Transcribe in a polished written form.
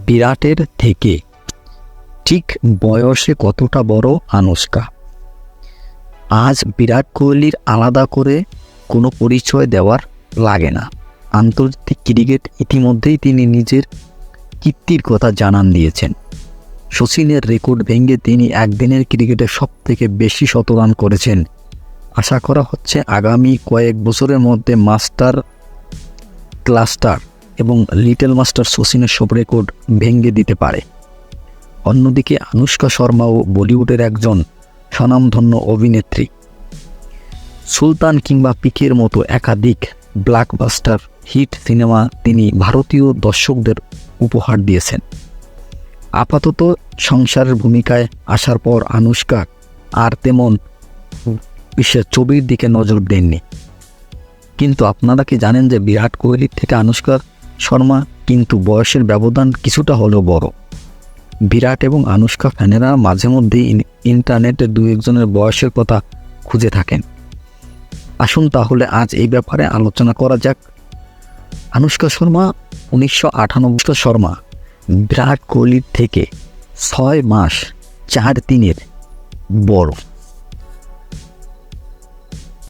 বিরাটের থেকে ঠিক বয়সে কতটা বড় আনুশকা? আজ বিরাট কোহলির আলাদা করে কোনো পরিচয় দেওয়ার লাগে না। আন্তর্জাতিক ক্রিকেট ইতিমধ্যেই তিনি নিজের কীর্তির কথা জানান দিয়েছেন। শচীনের রেকর্ড ভেঙে তিনি একদিনের ক্রিকেটে সবথেকে বেশি শতরান করেছেন। আশা করা হচ্ছে আগামী কয়েক বছরের মধ্যে মাস্টার ক্লাস্টার এবং লিটল মাস্টার শচীনের সব রেকর্ড ভেঙে দিতে পারে। অন্যদিকে আনুশকা শর্মাও বলিউডের একজন স্বনামধন্য অভিনেত্রী। সুলতান কিংবা পিকের মতো একাধিক ব্লকবাস্টার হিট সিনেমা তিনি ভারতীয় দর্শকদের উপহার দিয়েছেন। আপাতত সংসারের ভূমিকায় আসার পর আনুশকা আর তেমন বিশ্বের ছবির দিকে নজর দেননি। কিন্তু আপনারা কি জানেন যে বিরাট কোহলির থেকে আনুশকা শর্মা কিন্তু বয়সের ব্যবধান কিছুটা হলেও বড়। বিরাট এবং আনুশকা ফ্যানেরা মাঝে মধ্যেই ইন্টারনেটে দু একজনের বয়সের কথা খুঁজে থাকেন। আসুন তাহলে আজ এই ব্যাপারে আলোচনা করা যাক। আনুশকা শর্মা 1998 শর্মা বিরাট কোহলির থেকে 6 মাস 4 দিনের বড়।